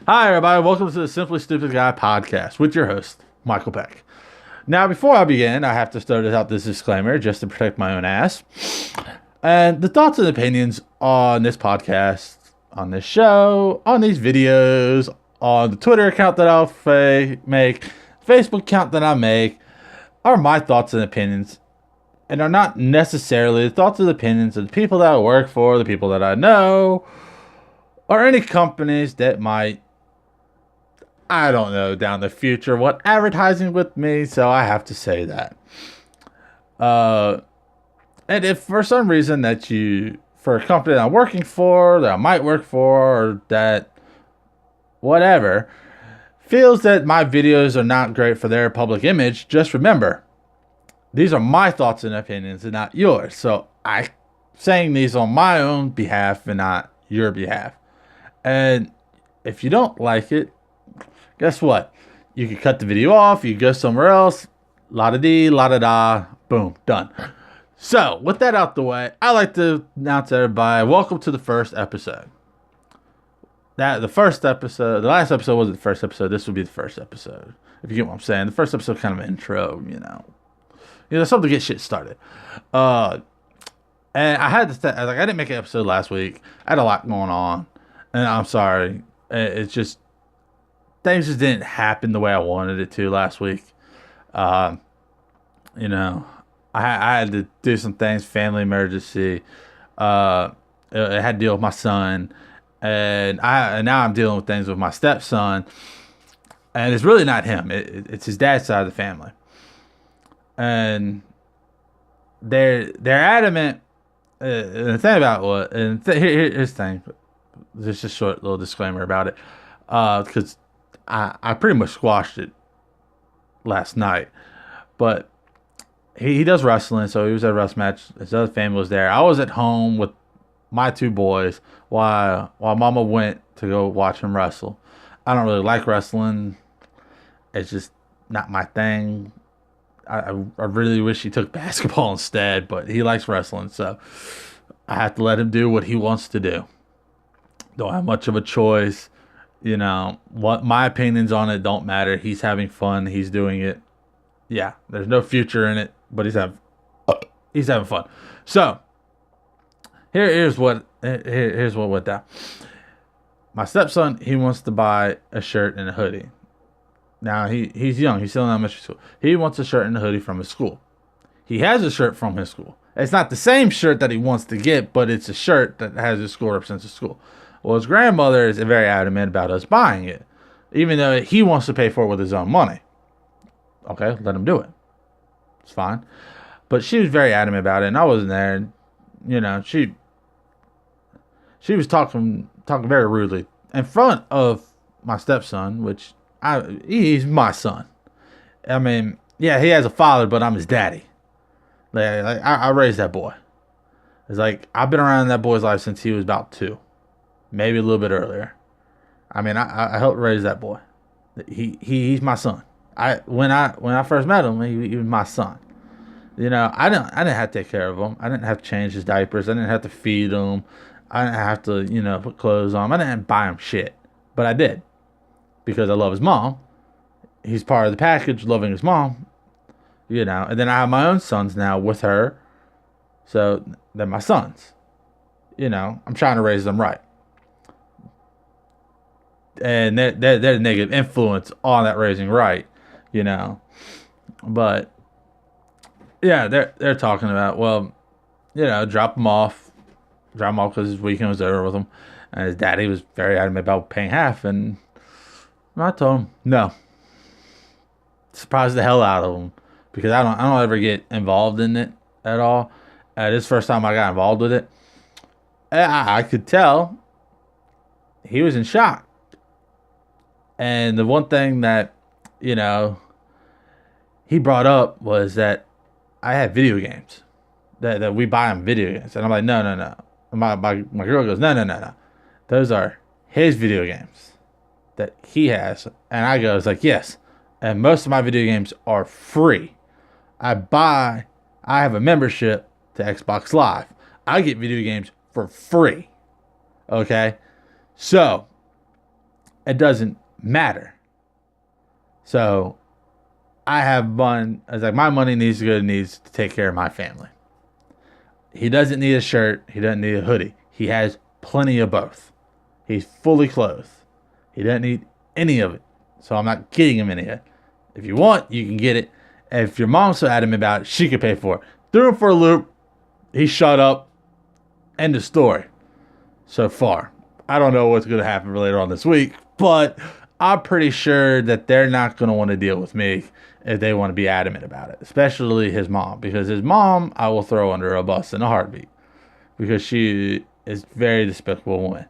Hi, everybody. Welcome to the Simply Stupid Guy podcast with your host, Michael Peck. Now, before I begin, I have to start out this disclaimer just to protect my own ass. And the thoughts and opinions on this podcast, on this show, on these videos, on the Twitter account that I'll make, Facebook account that I make, are my thoughts and opinions, and are not necessarily the thoughts and opinions of the people that I work for, the people that I know, or any companies that might, I don't know, down the future, want advertising with me, so I have to say that. And if for some reason for a company that I'm working for, that I might work for, or that whatever, feels that my videos are not great for their public image, just remember, these are my thoughts and opinions and not yours. So I'm saying these on my own behalf and not your behalf. And if you don't like it, guess what? You can cut the video off. You can go somewhere else. La-da-dee, la-da-da. Boom. Done. So, with that out the way, I'd like to announce to everybody, welcome to the first episode. The last episode wasn't the first episode. This will be the first episode. If you get what I'm saying. The first episode kind of an intro, something to get shit started. And I had to, I didn't make an episode last week. I had a lot going on. And I'm sorry. It's just, things just didn't happen the way I wanted it to last week. I had to do some things, family emergency. I had to deal with my son, and now I'm dealing with things with my stepson, and it's really not him. It's his dad's side of the family, and they're adamant. And the thing about here's the thing. Just a short little disclaimer about it, because I pretty much squashed it last night, but he does wrestling, so he was at a wrestling match. His other family was there. I was at home with my two boys while Mama went to go watch him wrestle. I don't really like wrestling. It's just not my thing. I really wish he took basketball instead, but he likes wrestling, so I have to let him do what he wants to do. Don't have much of a choice. What my opinions on it don't matter. He's having fun. He's doing it. Yeah, there's no future in it, but he's having fun. So here's what went down. My stepson, he wants to buy a shirt and a hoodie. Now he's young. He's still in elementary school. He wants a shirt and a hoodie from his school. He has a shirt from his school. It's not the same shirt that he wants to get, but it's a shirt that has his school, represents his school. Well, his grandmother is very adamant about us buying it, even though he wants to pay for it with his own money. Okay, let him do it. It's fine. But she was very adamant about it, and I wasn't there. And, she was talking very rudely in front of my stepson, which he's my son. I mean, yeah, he has a father, but I'm his daddy. I raised that boy. It's like I've been around that boy's life since he was about 2. Maybe a little bit earlier. I mean, I helped raise that boy. He's my son. When I first met him, he was my son. I didn't have to take care of him. I didn't have to change his diapers. I didn't have to feed him. I didn't have to put clothes on him. I didn't have to buy him shit, but I did because I love his mom. He's part of the package, loving his mom. And then I have my own sons now with her, so they're my sons. I'm trying to raise them right. And they're a negative influence on that raising right, But yeah, they're talking about, well, drop him off because his weekend was over with him, and his daddy was very adamant about paying half, and I told him no. Surprised the hell out of him because I don't ever get involved in it at all. This is the first time I got involved with it. I could tell he was in shock. And the one thing that, he brought up was that I had video games. That we buy him video games. And I'm like, no. My girl goes, no. Those are his video games that he has. And I go, it's like, yes. And most of my video games are free. I have a membership to Xbox Live. I get video games for free. Okay? So, it doesn't matter. So I have one. It's like my money needs to take care of my family. He doesn't need a shirt. He doesn't need a hoodie. He has plenty of both. He's fully clothed. He doesn't need any of it. So I'm not getting him any of it. If you want, you can get it. And if your mom's so adamant about it, she could pay for it. Threw him for a loop. He shut up. End of story. So far. I don't know what's going to happen later on this week, but I'm pretty sure that they're not going to want to deal with me if they want to be adamant about it, especially his mom, because his mom I will throw under a bus in a heartbeat because she is a very despicable woman.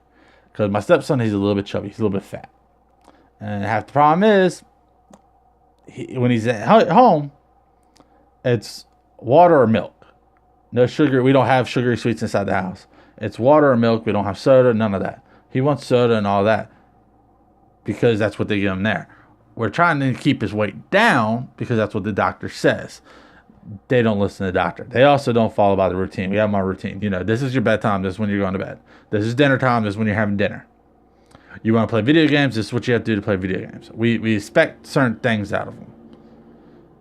Because my stepson, he's a little bit chubby, he's a little bit fat, and half the problem is when he's at home, it's water or milk, no sugar. We don't have sugary sweets inside the house. It's water or milk. We don't have soda, none of that. He wants soda and all that because that's what they give him there. We're trying to keep his weight down because that's what the doctor says. They don't listen to the doctor. They also don't follow by the routine. We have my routine. You know, this is your bedtime. This is when you're going to bed. This is dinner time. This is when you're having dinner. You want to play video games. This is what you have to do to play video games. We expect certain things out of them.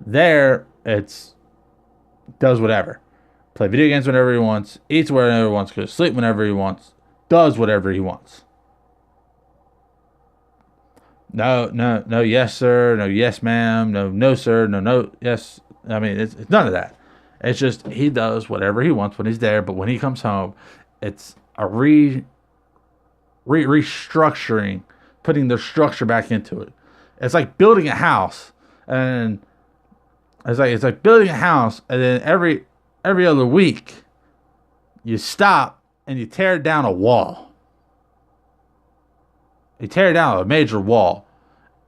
There, it's does whatever. Play video games whenever he wants. Eats whenever he wants. Goes to sleep whenever he wants. Does whatever he wants. No, yes, sir. No, yes, ma'am. No, sir. No, yes. I mean, it's none of that. It's just he does whatever he wants when he's there. But when he comes home, it's a restructuring, putting the structure back into it. It's like building a house, and it's like building a house, and then every other week, you stop and you tear down a wall. You tear down a major wall.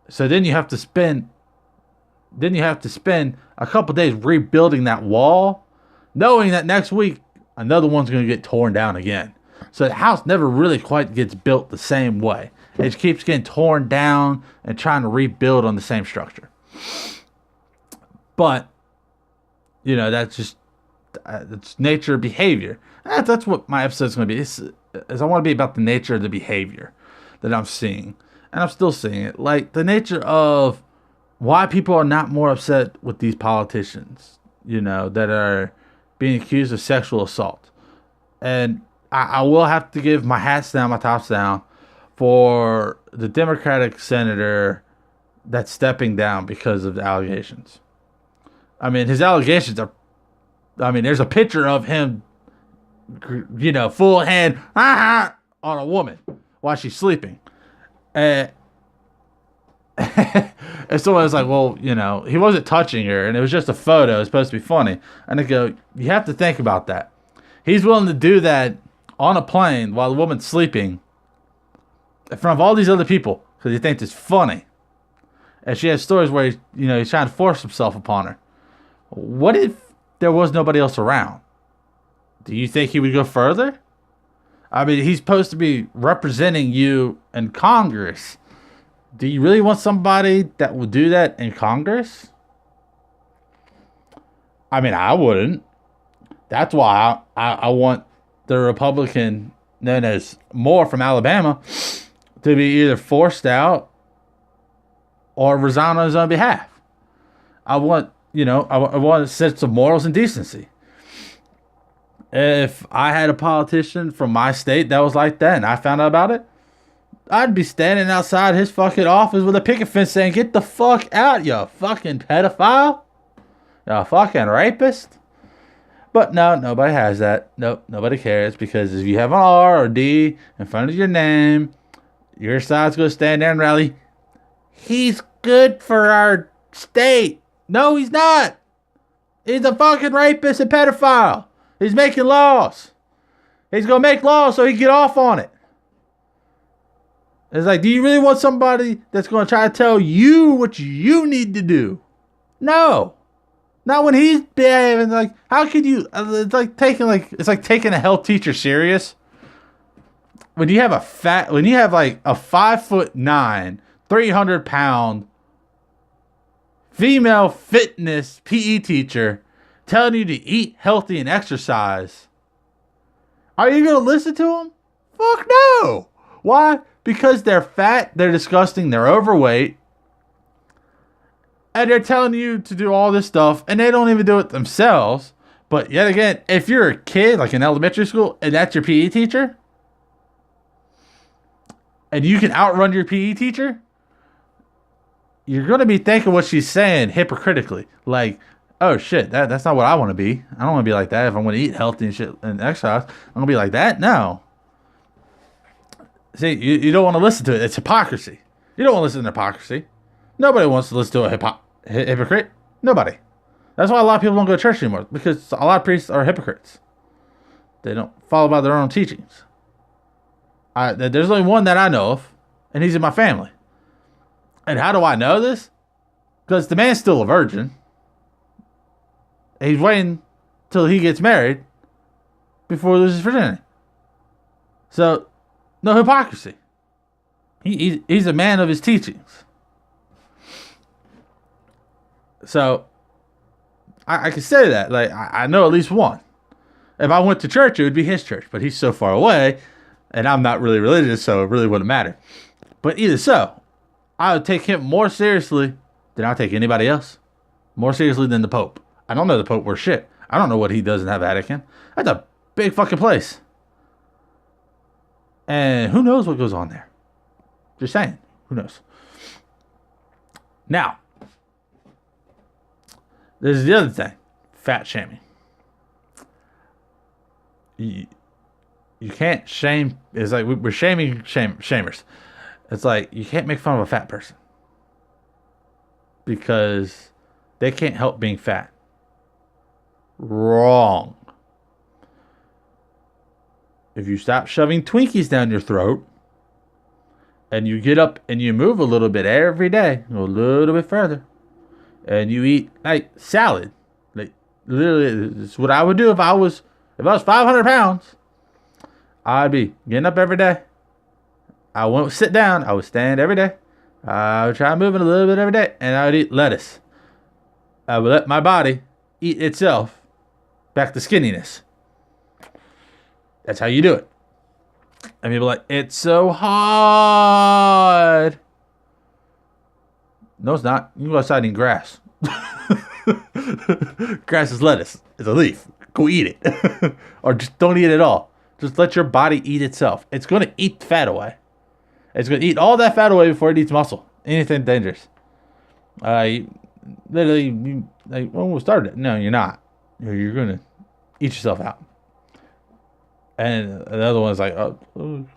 So then you have to spend a couple days rebuilding that wall, knowing that next week another one's going to get torn down again. So the house never really quite gets built the same way. It just keeps getting torn down and trying to rebuild on the same structure. But, you know, that's nature behavior. That's what my episode's going to be. Is I want to be about the nature of the behavior that I'm seeing. And I'm still seeing it. Like the nature of why people are not more upset with these politicians, you know, that are being accused of sexual assault. And I will have to give my hats down, my tops down for the Democratic senator that's stepping down because of the allegations. I mean, his allegations are, there's a picture of him, you know, full hand on a woman while she's sleeping. And someone was like, well, you know, he wasn't touching her and it was just a photo. It's supposed to be funny. And I go, you have to think about that. He's willing to do that on a plane while the woman's sleeping in front of all these other people because he thinks it's funny. And she has stories where he's trying to force himself upon her. What if there was nobody else around? Do you think he would go further? I mean, he's supposed to be representing you in Congress. Do you really want somebody that will do that in Congress? I mean, I wouldn't. That's why I want the Republican known as Moore from Alabama to be either forced out or resign on his own behalf. I want a sense of morals and decency. If I had a politician from my state that was like that and I found out about it, I'd be standing outside his fucking office with a picket fence saying, get the fuck out, you fucking pedophile. You fucking rapist. But no, nobody has that. Nope, nobody cares because if you have an R or D in front of your name, your side's going to stand there and rally. He's good for our state. No, he's not. He's a fucking rapist and pedophile. He's making laws. He's going to make laws so he can get off on it. It's like, do you really want somebody that's going to try to tell you what you need to do? No. Not when he's behaving like, how could you, it's like taking a health teacher serious. When you have a 5'9", 300-pound female fitness PE teacher telling you to eat healthy and exercise, are you going to listen to him? Fuck no. Why? because they're fat, they're disgusting, they're overweight, and they're telling you to do all this stuff, and they don't even do it themselves. But yet again, if you're a kid, like in elementary school, and that's your PE teacher, and you can outrun your PE teacher, you're going to be thinking what she's saying hypocritically. Like, oh shit, that's not what I want to be. I don't want to be like that. If I want to eat healthy and shit and exercise, I'm going to be like that? No. See, you don't want to listen to it. It's hypocrisy. You don't want to listen to hypocrisy. Nobody wants to listen to a hypocrite. Nobody. That's why a lot of people don't go to church anymore, because a lot of priests are hypocrites. They don't follow by their own teachings. There's only one that I know of, and he's in my family. And how do I know this? Because the man's still a virgin. He's waiting till he gets married before he loses virginity. So, no hypocrisy. He's a man of his teachings. So, I can say that. Like, I know at least one. If I went to church, it would be his church. But he's so far away, and I'm not really religious, so it really wouldn't matter. But either so, I would take him more seriously than I'll take anybody else. More seriously than the Pope. I don't know the Pope worth shit. I don't know what he does in that Vatican. That's a big fucking place. And who knows what goes on there? Just saying. Who knows? Now, there's the other thing. Fat shaming. You can't shame. It's like we're shaming shamers. It's like you can't make fun of a fat person because they can't help being fat. Wrong. If you stop shoving Twinkies down your throat and you get up and you move a little bit every day, a little bit further, and you eat like salad, like literally, it's what I would do if I was 500 pounds. I'd be getting up every day. I wouldn't sit down. I would stand every day. I would try moving a little bit every day, and I would eat lettuce. I would let my body eat itself back to skinniness. That's how you do it. And people are like, it's so hard. No, it's not. You can go outside and eat grass. Grass is lettuce. It's a leaf. Go eat it. Or just don't eat it at all. Just let your body eat itself. It's going to eat fat away. It's going to eat all that fat away before it eats muscle. Anything dangerous. Like, when we started, no, you're not. You're going to eat yourself out. And another one's like, oh,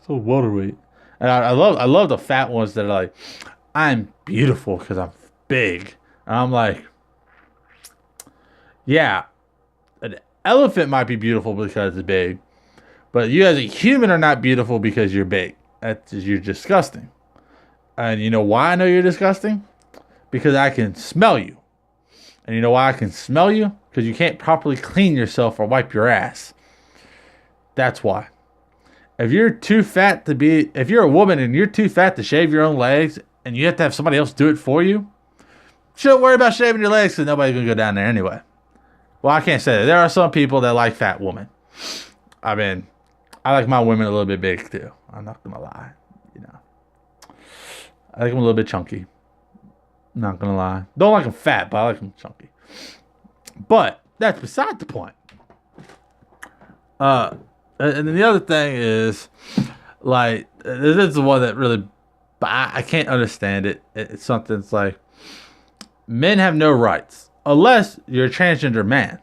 so water weight. And I love the fat ones that are like, I'm beautiful because I'm big. And I'm like, yeah, an elephant might be beautiful because it's big, but you as a human are not beautiful because you're big. You're disgusting. And you know why I know you're disgusting? Because I can smell you. And you know why I can smell you? Because you can't properly clean yourself or wipe your ass. That's why. If you're a woman and you're too fat to shave your own legs and you have to have somebody else do it for you, shouldn't worry about shaving your legs because nobody's going to go down there anyway. Well, I can't say that. There are some people that like fat women. I mean, I like my women a little bit big too. I'm not going to lie. You know, I like them a little bit chunky. Not going to lie. Don't like them fat, but I like them chunky. But that's beside the point. And then the other thing is, like, this is the one that really, I can't understand it. It's something that's like, men have no rights. Unless you're a transgender man.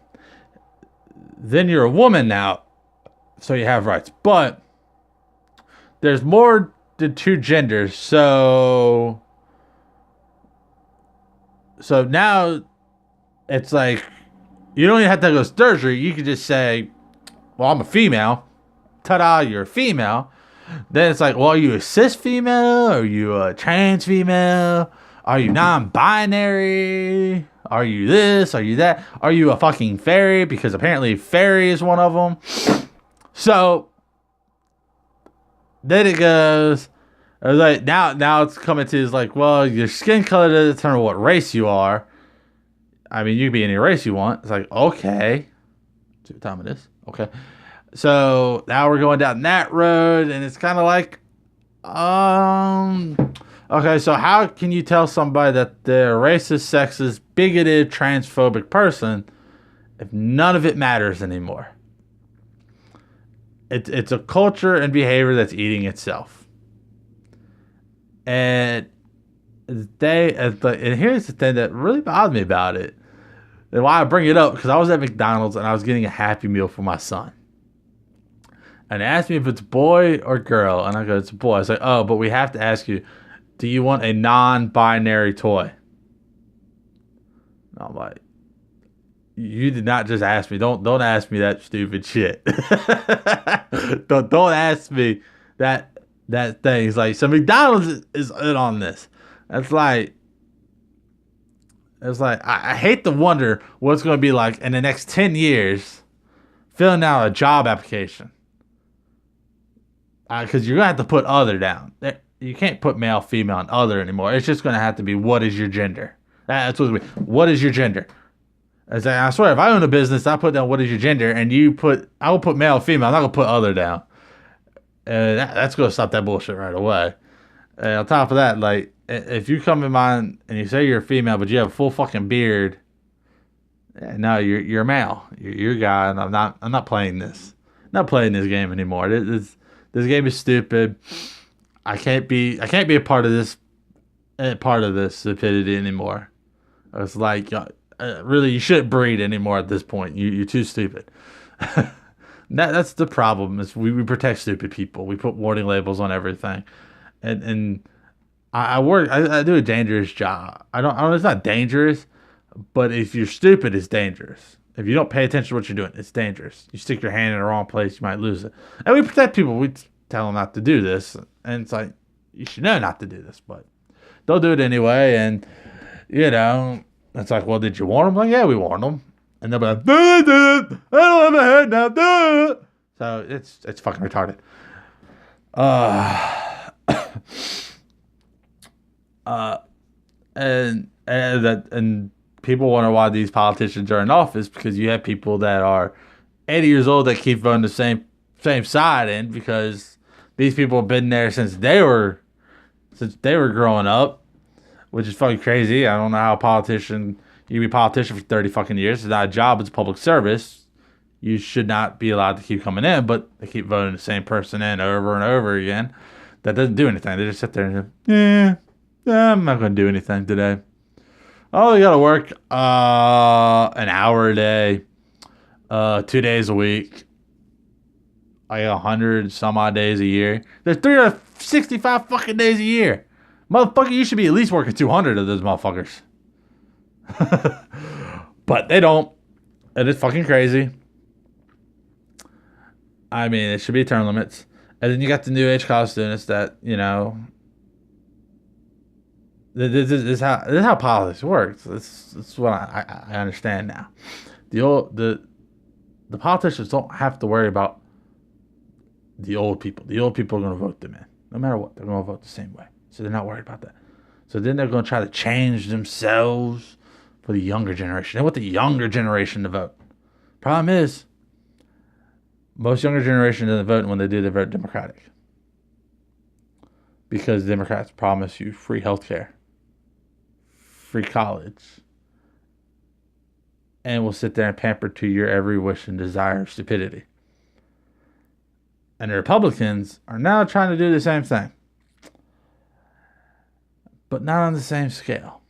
Then you're a woman now, so you have rights. But there's more than two genders, so now it's like, you don't even have to go surgery. You can just say, well, I'm a female. Ta-da, you're a female. Then it's like, well, are you a cis female? Are you a trans female? Are you non-binary? Are you this? Are you that? Are you a fucking fairy? Because apparently fairy is one of them. So then it goes, like, now it's coming to, is like, well, your skin color doesn't determine what race you are. I mean, you can be any race you want. It's like, okay. See what time it is. Okay. So now we're going down that road, and it's kind of like, Okay, so how can you tell somebody that they're a racist, sexist, bigoted, transphobic person if none of it matters anymore? It's a culture and behavior that's eating itself. And and here's the thing that really bothered me about it, and why I bring it up, because I was at McDonald's and I was getting a Happy Meal for my son. And they asked me if it's boy or girl, and I go, it's a boy. I was like, oh, but we have to ask you, do you want a non-binary toy? And I'm like, you did not just ask me. Don't ask me that stupid shit. don't ask me that thing. It's like, so McDonald's is in on this. It's like I hate to wonder what it's going to be like in the next 10 years filling out a job application. Because you're going to have to put other down. You can't put male, female, and other anymore. It's just going to have to be, what is your gender? That's what it's going to be. What is your gender? I swear, if I own a business, I put down what is your gender, and I will put male, female. I'm not going to put other down. That's going to stop that bullshit right away. And on top of that, like, if you come in mine and you say you're a female, but you have a full fucking beard, no, you're a male. You're a guy, and I'm not playing this. I'm not playing this game anymore. This game is stupid. I can't be a part of this stupidity anymore. It's like, really, you shouldn't breed anymore at this point. You're too stupid. That's the problem. Is we protect stupid people. We put warning labels on everything, and I work. I do a dangerous job. I don't. It's not dangerous, but if you're stupid, it's dangerous. If you don't pay attention to what you're doing, it's dangerous. You stick your hand in the wrong place, you might lose it. And we protect people. We tell them not to do this, and it's like, you should know not to do this, but they'll do it anyway. And it's like, well, did you warn them? Like, yeah, we warned them. And they'll be like, I don't have a head now. So it's fucking retarded. And people wonder why these politicians are in office, because you have people that are 80 years old that keep voting the same side in, because these people have been there since they were growing up, which is fucking crazy. I don't know how you can be a politician for 30 fucking years. It's not a job, it's a public service. You should not be allowed to keep coming in, but they keep voting the same person in over and over again. That doesn't do anything. They just sit there and say, I'm not going to do anything today. Oh, you got to work an hour a day, 2 days a week, like 100 some odd days a year. There's 365 fucking days a year. Motherfucker, you should be at least working 200 of those motherfuckers. But they don't. And it's fucking crazy. I mean, it should be term limits. And then you got the new age college students that, this is how politics works. This is what I understand now. The politicians don't have to worry about the old people. The old people are going to vote them in. No matter what, they're going to vote the same way. So they're not worried about that. So then they're going to try to change themselves for the younger generation. They want the younger generation to vote. Problem is, most younger generation doesn't vote. When they do, they vote Democratic. Because Democrats promise you free healthcare, free college, and will sit there and pamper to your every wish and desire of stupidity. And the Republicans are now trying to do the same thing, but not on the same scale.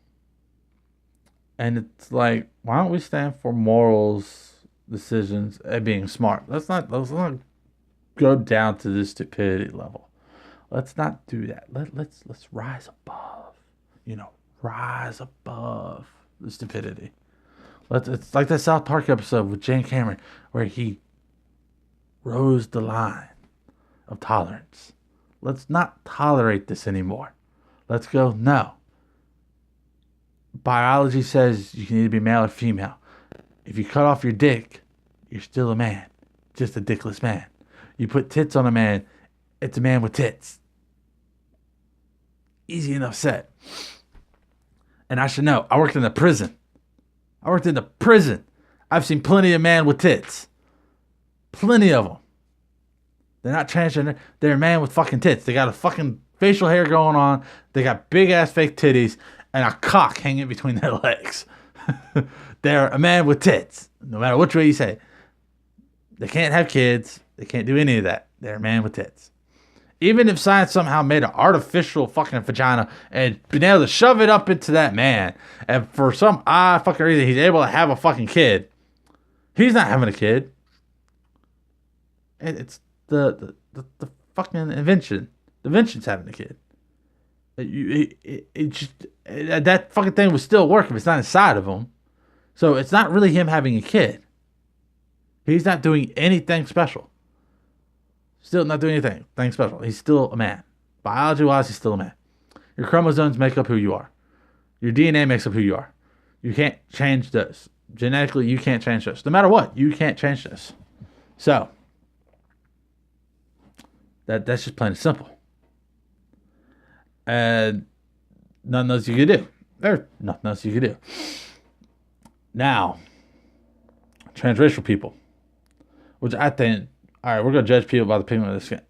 And it's like, why don't we stand for morals, decisions, and being smart? Let's not go down to this stupidity level. Let's not do that. Let's rise above. Rise above the stupidity. It's like that South Park episode with Jane Cameron, where he rose the line of tolerance. Let's not tolerate this anymore. Let's go, no. Biology says you can either be male or female. If you cut off your dick, you're still a man. Just a dickless man. You put tits on a man, it's a man with tits. Easy enough said. And I should know, I worked in a prison. I've seen plenty of men with tits. Plenty of them. They're not transgender. They're a man with fucking tits. They got a fucking facial hair going on. They got big ass fake titties and a cock hanging between their legs. They're a man with tits, no matter which way you say it. They can't have kids. They can't do any of that. They're a man with tits. Even if science somehow made an artificial fucking vagina and been able to shove it up into that man, and for some odd fucking reason he's able to have a fucking kid, he's not having a kid. It's the fucking invention. The invention's having a kid. That fucking thing would still work if it's not inside of him. So it's not really him having a kid. He's not doing anything special. Still not doing anything special. He's still a man. Biology-wise, he's still a man. Your chromosomes make up who you are. Your DNA makes up who you are. You can't change those. Genetically, you can't change those. No matter what, you can't change this. So, that's just plain and simple. And nothing else you can do. There's nothing else you can do. Now, transracial people, which I think, all right, we're going to judge people by the pigment of their skin.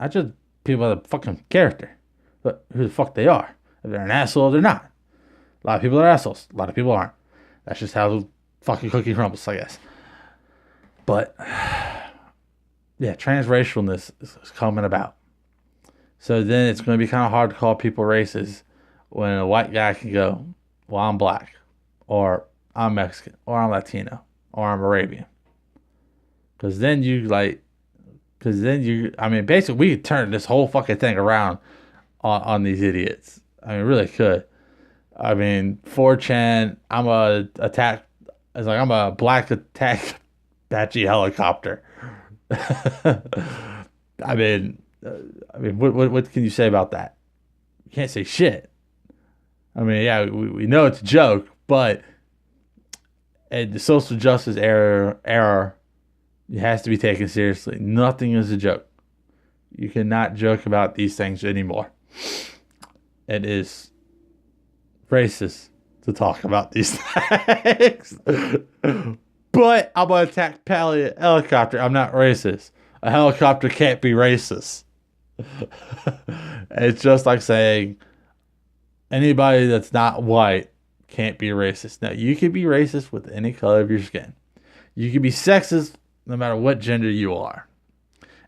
I judge people by the fucking character. But who the fuck they are. If they're an asshole, they're not. A lot of people are assholes. A lot of people aren't. That's just how the fucking cookie crumbles, I guess. But, yeah, transracialness is coming about. So then it's going to be kind of hard to call people racist when a white guy can go, well, I'm black, or I'm Mexican, or I'm Latino, or I'm Arabian. Because then basically we could turn this whole fucking thing around on these idiots. I mean, really could. I mean, 4chan, I'm a black attack Apache helicopter. I mean, what can you say about that? You can't say shit. I mean, yeah, we know it's a joke, but the social justice error, it has to be taken seriously. Nothing is a joke. You cannot joke about these things anymore. It is racist to talk about these things. But I'm going to attack Pally helicopter. I'm not racist. A helicopter can't be racist. It's just like saying anybody that's not white can't be racist. Now, you can be racist with any color of your skin. You can be sexist no matter what gender you are.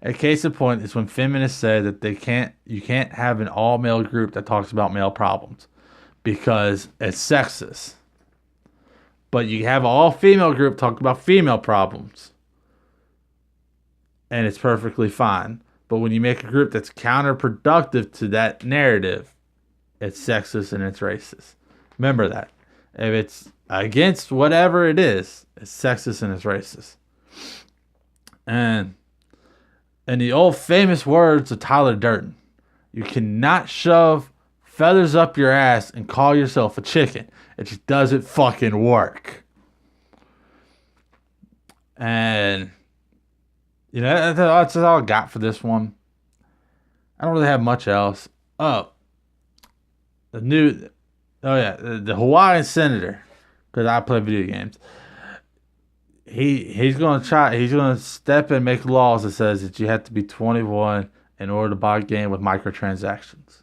A case in point is when feminists say that you can't have an all-male group that talks about male problems because it's sexist. But you have an all-female group talk about female problems. And it's perfectly fine. But when you make a group that's counterproductive to that narrative, it's sexist and it's racist. Remember that. If it's against whatever it is, it's sexist and it's racist. And in the old famous words of Tyler Durden, you cannot shove feathers up your ass and call yourself a chicken. It just doesn't fucking work. And, you know, that's all I got for this one. I don't really have much else. The Hawaiian senator, because I play video games. He's gonna step in and make laws that says that you have to be 21 in order to buy a game with microtransactions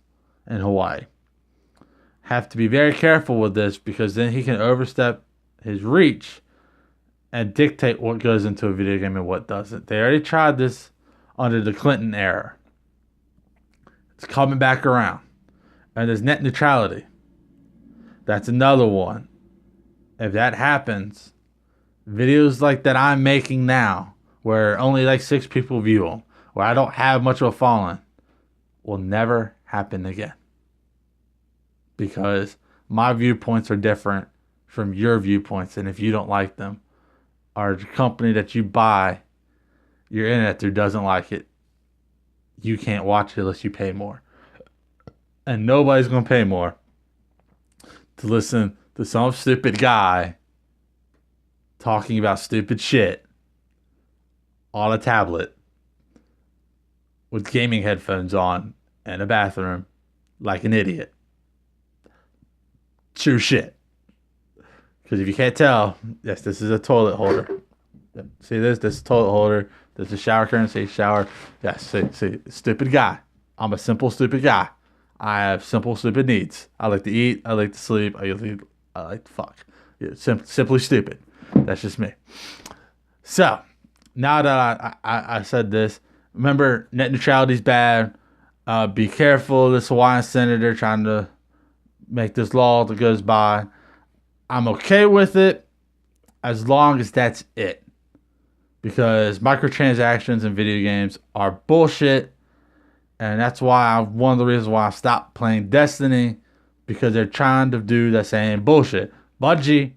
in Hawaii. Have to be very careful with this because then he can overstep his reach and dictate what goes into a video game and what doesn't. They already tried this under the Clinton era. It's coming back around. And there's net neutrality. That's another one. If that happens, videos like that I'm making now, where only like 6 people view them, where I don't have much of a following, will never happen again. Because my viewpoints are different from your viewpoints, and if you don't like them, or the company that you buy your internet through doesn't like it, you can't watch it unless you pay more. And nobody's going to pay more to listen to some stupid guy talking about stupid shit on a tablet with gaming headphones on in a bathroom like an idiot. True shit. Because if you can't tell, yes, this is a toilet holder. See this? This is a toilet holder. This is a shower curtain. See, shower. Yes, see, stupid guy. I'm a simple, stupid guy. I have simple, stupid needs. I like to eat. I like to sleep. I like to fuck. Yeah, simply stupid. That's just me. So, now that I said this, remember, net neutrality is bad. Be careful. This Hawaiian senator trying to make this law that goes by. I'm okay with it as long as that's it. Because microtransactions in video games are bullshit. And that's one of the reasons why I stopped playing Destiny. Because they're trying to do the same bullshit. Bungie,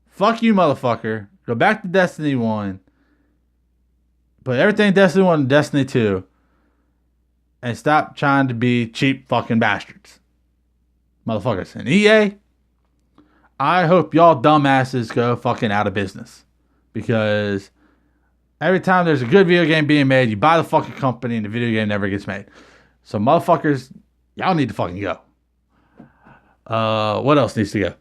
fuck you, motherfucker. Go back to Destiny 1. Put everything Destiny 1 and Destiny 2. And stop trying to be cheap fucking bastards. Motherfuckers. And EA, I hope y'all dumbasses go fucking out of business. Because every time there's a good video game being made, you buy the fucking company and the video game never gets made. So motherfuckers, y'all need to fucking go. What else needs to go?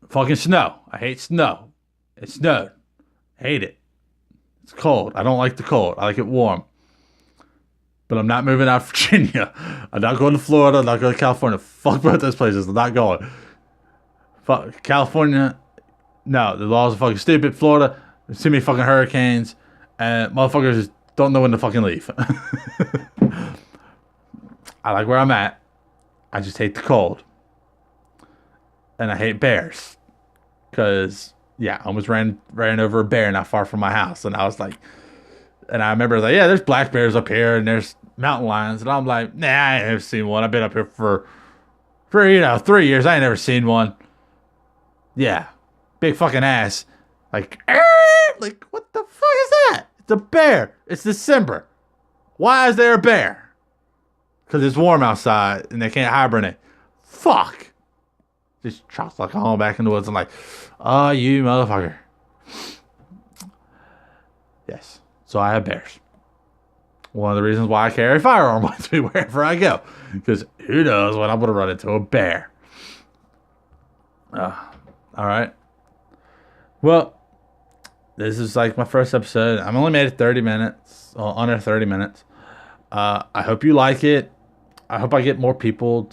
Fucking snow. I hate snow. It snowed. Hate it. It's cold. I don't like the cold. I like it warm. But I'm not moving out of Virginia. I'm not going to Florida. I'm not going to California. Fuck both those places. I'm not going. Fuck California. No, the laws are fucking stupid. Florida, there's too many fucking hurricanes. And motherfuckers just don't know when to fucking leave. I like where I'm at. I just hate the cold. And I hate bears. Because, yeah, I almost ran over a bear not far from my house. And I was like, and I remember like, yeah, there's black bears up here and there's mountain lions. And I'm like, nah, I ain't never seen one. I've been up here for 3 years. I ain't never seen one. Yeah. Big fucking ass. Like, what the fuck is that? It's a bear. It's December. Why is there a bear? Because it's warm outside and they can't hibernate. Fuck. Just trots like home back in the woods. I'm like, oh, you motherfucker. Yes. So I have bears. One of the reasons why I carry a firearm with me wherever I go. Because who knows when I'm going to run into a bear. All right. Well, this is like my first episode. I'm only made it 30 minutes. Under 30 minutes. I hope you like it. I hope I get more people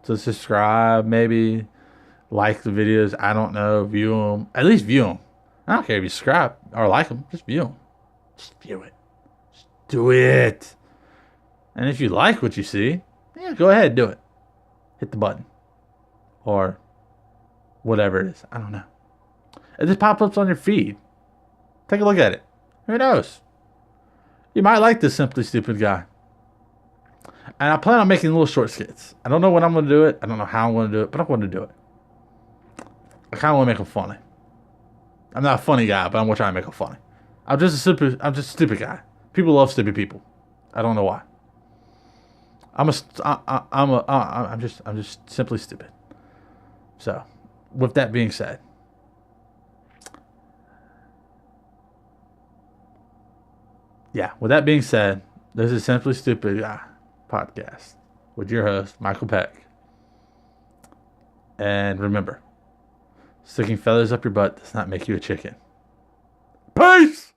to subscribe, maybe like the videos. I don't know. View them. At least view them. I don't care if you subscribe or like them. Just view them. Just view it. Just do it. And if you like what you see, yeah, go ahead, do it. Hit the button. Or whatever it is. I don't know. It just pops up on your feed. Take a look at it. Who knows? You might like this Simply Stupid guy. And I plan on making little short skits. I don't know when I'm going to do it. I don't know how I'm going to do it, but I'm going to do it. I kind of want to make them funny. I'm not a funny guy, but I'm going to try and make them funny. I'm just a stupid guy. People love stupid people. I don't know why. I'm just simply stupid. So, with that being said, this is Simply Stupid Guy podcast with your host, Michael Peck. And remember, sticking feathers up your butt does not make you a chicken. Peace!